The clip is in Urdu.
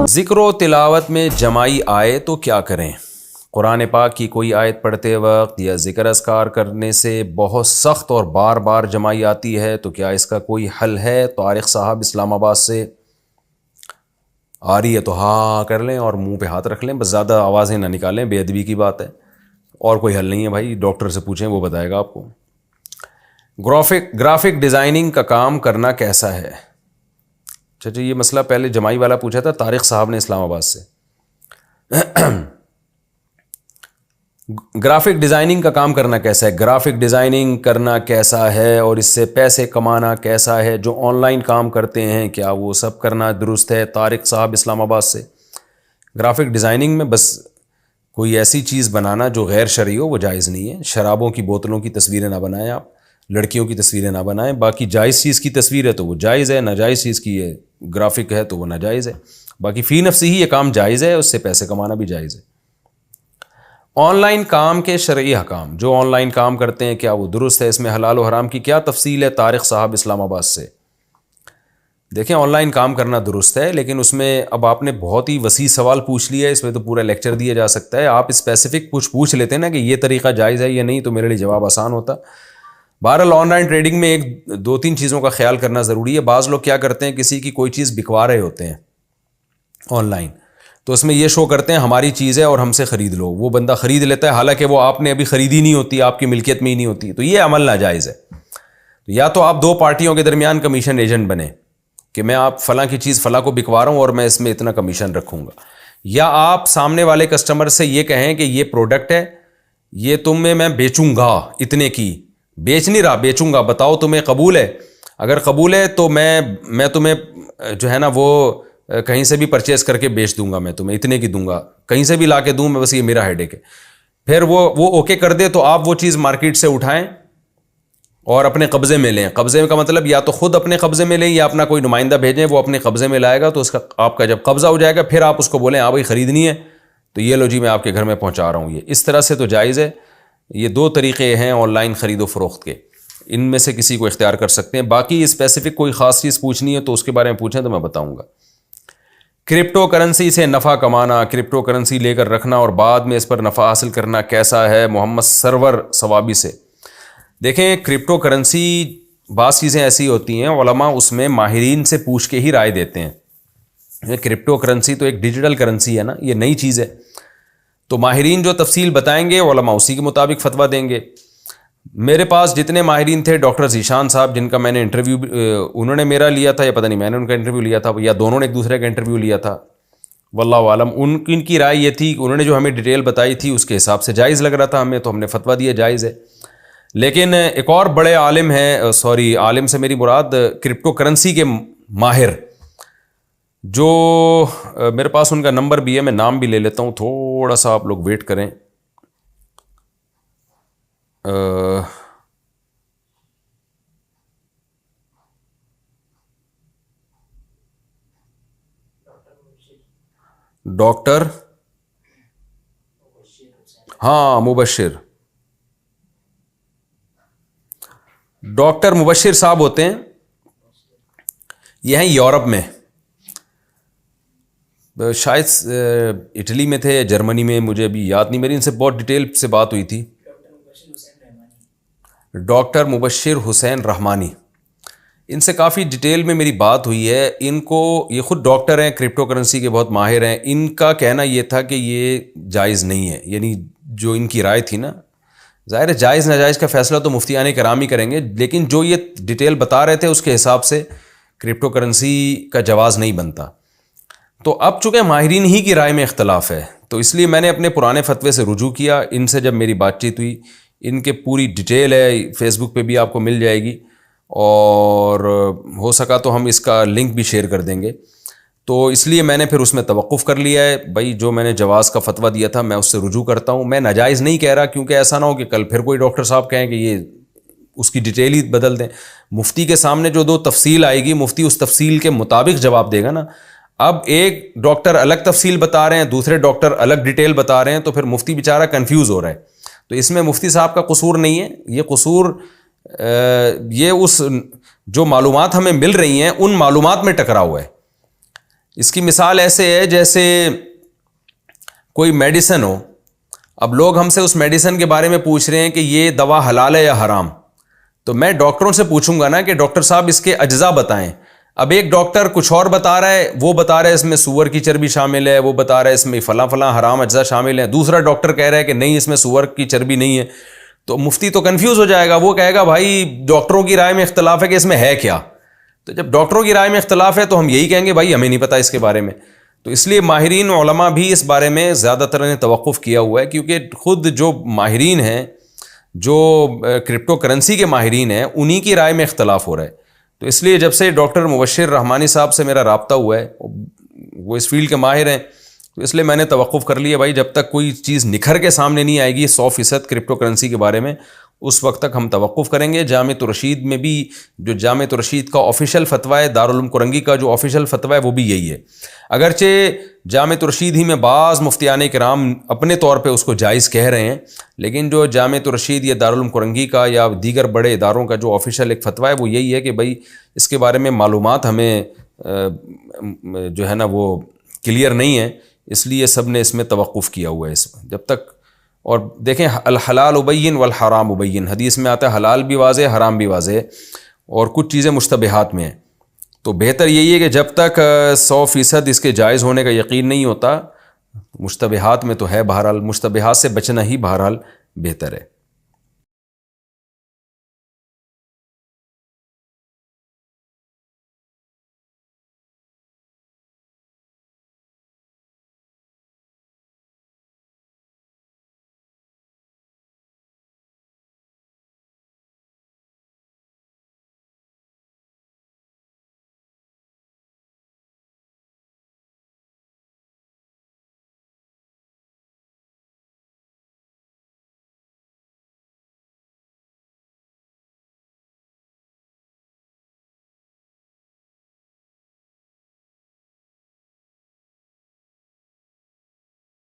ذکر و تلاوت میں جمائی آئے تو کیا کریں؟ قرآن پاک کی کوئی آیت پڑھتے وقت یا ذکر اذکار کرنے سے بہت سخت اور بار بار جمائی آتی ہے تو کیا اس کا کوئی حل ہے؟ طارق صاحب اسلام آباد سے. آ رہی ہے تو ہاں کر لیں اور منہ پہ ہاتھ رکھ لیں، بس زیادہ آوازیں نہ نکالیں، بے ادبی کی بات ہے. اور کوئی حل نہیں ہے بھائی، ڈاکٹر سے پوچھیں، وہ بتائے گا آپ کو. گرافک ڈیزائننگ کا کام کرنا کیسا ہے؟ اچھا یہ مسئلہ پہلے جمائی والا پوچھا تھا طارق صاحب نے اسلام آباد سے. گرافک ڈیزائننگ کا کام کرنا کیسا ہے؟ گرافک ڈیزائننگ کرنا کیسا ہے اور اس سے پیسے کمانا کیسا ہے؟ جو آن لائن کام کرتے ہیں کیا وہ سب کرنا درست ہے؟ طارق صاحب اسلام آباد سے. گرافک ڈیزائننگ میں بس کوئی ایسی چیز بنانا جو غیر شرعی ہو وہ جائز نہیں ہے. شرابوں کی بوتلوں کی تصویریں نہ بنائیں، آپ لڑکیوں کی تصویریں نہ بنائیں. باقی جائز چیز کی تصویر ہے تو وہ جائز ہے، ناجائز چیز کی ہے گرافک ہے تو وہ ناجائز ہے. باقی فی نفسی ہی یہ کام جائز ہے، اس سے پیسے کمانا بھی جائز ہے. آن لائن کام کے شرعی احکام، جو آن لائن کام کرتے ہیں کیا وہ درست ہے؟ اس میں حلال و حرام کی کیا تفصیل ہے؟ طارق صاحب اسلام آباد سے. دیکھیں آن لائن کام کرنا درست ہے، لیکن اس میں اب آپ نے بہت ہی وسیع سوال پوچھ لیا ہے، اس میں تو پورا لیکچر دیا جا سکتا ہے. آپ اسپیسیفک کچھ پوچھ لیتے ہیں نا کہ یہ طریقہ جائز ہے یا نہیں، تو میرے لیے جواب آسان ہوتا. بہرحال آن لائن ٹریڈنگ میں ایک دو تین چیزوں کا خیال کرنا ضروری ہے. بعض لوگ کیا کرتے ہیں، کسی کی کوئی چیز بکوا رہے ہوتے ہیں آن لائن، تو اس میں یہ شو کرتے ہیں ہماری چیز ہے اور ہم سے خرید لو. وہ بندہ خرید لیتا ہے حالانکہ وہ آپ نے ابھی خریدی نہیں ہوتی، آپ کی ملکیت میں ہی نہیں ہوتی. تو یہ عمل ناجائز ہے. یا تو آپ دو پارٹیوں کے درمیان کمیشن ایجنٹ بنے کہ میں آپ فلاں کی چیز فلاں کو بکوا رہا ہوں اور میں اس میں اتنا کمیشن رکھوں گا. یا آپ سامنے والے کسٹمر سے یہ کہیں کہ یہ پروڈکٹ ہے، یہ تم میں بیچوں گا اتنے کی، بیچ نہیں رہا بیچوں گا، بتاؤ تمہیں قبول ہے؟ اگر قبول ہے تو میں تمہیں جو ہے نا وہ کہیں سے بھی پرچیز کر کے بیچ دوں گا، میں تمہیں اتنے کی دوں گا، کہیں سے بھی لا کے دوں میں، بس یہ میرا ہیڈیک ہے. پھر وہ اوکے کر دے تو آپ وہ چیز مارکیٹ سے اٹھائیں اور اپنے قبضے میں لیں. قبضے کا مطلب یا تو خود اپنے قبضے میں لیں یا اپنا کوئی نمائندہ بھیجیں، وہ اپنے قبضے میں لائے گا. تو اس کا آپ کا جب قبضہ ہو جائے گا پھر آپ اس کو بولیں ہاں بھائی خریدنی ہے تو یہ لو جی میں آپ کے گھر میں پہنچا رہا ہوں. یہ اس طرح سے تو جائز ہے. یہ دو طریقے ہیں آن لائن خرید و فروخت کے، ان میں سے کسی کو اختیار کر سکتے ہیں. باقی اسپیسیفک کوئی خاص چیز پوچھنی ہے تو اس کے بارے میں پوچھیں تو میں بتاؤں گا. کرپٹو کرنسی سے نفع کمانا، کرپٹو کرنسی لے کر رکھنا اور بعد میں اس پر نفع حاصل کرنا کیسا ہے؟ محمد سرور ثوابی سے. دیکھیں کرپٹو کرنسی بعض چیزیں ایسی ہوتی ہیں علماء اس میں ماہرین سے پوچھ کے ہی رائے دیتے ہیں. کرپٹو کرنسی تو ایک ڈیجیٹل کرنسی ہے نا، یہ نئی چیز ہے، تو ماہرین جو تفصیل بتائیں گے علماء اسی کے مطابق فتویٰ دیں گے. میرے پاس جتنے ماہرین تھے، ڈاکٹر ذیشان صاحب جن کا میں نے انٹرویو انہوں نے میرا لیا تھا یا پتہ نہیں میں نے ان کا انٹرویو لیا تھا یا دونوں نے ایک دوسرے کا انٹرویو لیا تھا، واللہ عالم. ان کی رائے یہ تھی، انہوں نے جو ہمیں ڈیٹیل بتائی تھی اس کے حساب سے جائز لگ رہا تھا ہمیں، تو ہم نے فتویٰ دیا جائز ہے. لیکن ایک اور بڑے عالم ہیں، عالم سے میری مراد کرپٹو کرنسی کے ماہر، جو میرے پاس ان کا نمبر بھی ہے، میں نام بھی لے لیتا ہوں، تھوڑا سا آپ لوگ ویٹ کریں. ڈاکٹر مبشر، ڈاکٹر مبشر صاحب ہوتے ہیں، یہ ہیں یورپ میں، شاید اٹلی میں تھے یا جرمنی میں، مجھے ابھی یاد نہیں، میری ان سے بہت ڈیٹیل سے بات ہوئی تھی. ڈاکٹر مبشر حسین رحمانی، ان سے کافی ڈیٹیل میں میری بات ہوئی ہے. ان کو یہ خود ڈاکٹر ہیں، کرپٹو کرنسی کے بہت ماہر ہیں. ان کا کہنا یہ تھا کہ یہ جائز نہیں ہے، یعنی جو ان کی رائے تھی نا، ظاہر ہے جائز ناجائز کا فیصلہ تو مفتیان کرام ہی کریں گے، لیکن جو یہ ڈیٹیل بتا رہے تھے اس کے حساب سے کرپٹو کرنسی کا جواز نہیں بنتا. تو اب چونکہ ماہرین ہی کی رائے میں اختلاف ہے تو اس لیے میں نے اپنے پرانے فتوے سے رجوع کیا. ان سے جب میری بات چیت ہوئی، ان کے پوری ڈیٹیل ہے، فیس بک پہ بھی آپ کو مل جائے گی، اور ہو سکا تو ہم اس کا لنک بھی شیئر کر دیں گے. تو اس لیے میں نے پھر اس میں توقف کر لیا ہے. بھائی جو میں نے جواز کا فتویٰ دیا تھا میں اس سے رجوع کرتا ہوں، میں ناجائز نہیں کہہ رہا، کیونکہ ایسا نہ ہو کہ کل پھر کوئی ڈاکٹر صاحب کہیں کہ یہ اس کی ڈیٹیل ہی بدل دیں. مفتی کے سامنے جو دو تفصیل آئے گی، مفتی اس تفصیل کے مطابق جواب دے گا نا. اب ایک ڈاکٹر الگ تفصیل بتا رہے ہیں، دوسرے ڈاکٹر الگ ڈیٹیل بتا رہے ہیں، تو پھر مفتی بیچارہ کنفیوز ہو رہا ہے. تو اس میں مفتی صاحب کا قصور نہیں ہے، یہ قصور یہ اس جو معلومات ہمیں مل رہی ہیں ان معلومات میں ٹکرا ہوا ہے. اس کی مثال ایسے ہے جیسے کوئی میڈیسن ہو. اب لوگ ہم سے اس میڈیسن کے بارے میں پوچھ رہے ہیں کہ یہ دوا حلال ہے یا حرام. تو میں ڈاکٹروں سے پوچھوں گا نا کہ ڈاکٹر صاحب اس کے اجزاء بتائیں. اب ایک ڈاکٹر کچھ اور بتا رہا ہے, وہ بتا رہا ہے اس میں سور کی چربی شامل ہے, وہ بتا رہا ہے اس میں فلاں فلاں حرام اجزاء شامل ہیں, دوسرا ڈاکٹر کہہ رہا ہے کہ نہیں اس میں سور کی چربی نہیں ہے. تو مفتی تو کنفیوز ہو جائے گا, وہ کہے گا بھائی ڈاکٹروں کی رائے میں اختلاف ہے کہ اس میں ہے کیا. تو جب ڈاکٹروں کی رائے میں اختلاف ہے تو ہم یہی کہیں گے بھائی ہمیں نہیں پتہ اس کے بارے میں. تو اس لیے ماہرین علماء بھی اس بارے میں زیادہ تر نے توقف کیا ہوا ہے, کیونکہ خود جو ماہرین ہیں, جو کرپٹو کرنسی کے ماہرین ہیں, انہی کی رائے میں اختلاف ہو رہا ہے. تو اس لیے جب سے ڈاکٹر مبشر رحمانی صاحب سے میرا رابطہ ہوا ہے, وہ اس فیلڈ کے ماہر ہیں, تو اس لیے میں نے توقف کر لیا بھائی جب تک کوئی چیز نکھر کے سامنے نہیں آئے گی 100% کرپٹو کرنسی کے بارے میں, اس وقت تک ہم توقف کریں گے. جامعۃ الرشید میں بھی جو جامعۃ الرشید کا آفیشیل فتویٰ ہے, دارالعلوم کرنگی کا جو آفیشیل فتویٰ ہے وہ بھی یہی ہے. اگرچہ جامعۃ الرشید ہی میں بعض مفتیان کرام اپنے طور پہ اس کو جائز کہہ رہے ہیں, لیکن جو جامعۃ الرشید یا دارالعلوم کرنگی کا یا دیگر بڑے اداروں کا جو آفیشیل ایک فتویٰ ہے وہ یہی ہے کہ بھائی اس کے بارے میں معلومات ہمیں جو ہے نا وہ کلیئر نہیں ہے, اس لیے سب نے اس میں توقف کیا ہوا ہے اس میں جب تک. اور دیکھیں الحلال ابین والحرام ابین, حدیث میں آتا ہے حلال بھی واضح حرام بھی واضح, اور کچھ چیزیں مشتبہات میں ہیں. تو بہتر یہی ہے کہ جب تک 100% اس کے جائز ہونے کا یقین نہیں ہوتا, مشتبہات میں تو ہے, بہرحال مشتبہات سے بچنا ہی بہرحال بہتر ہے.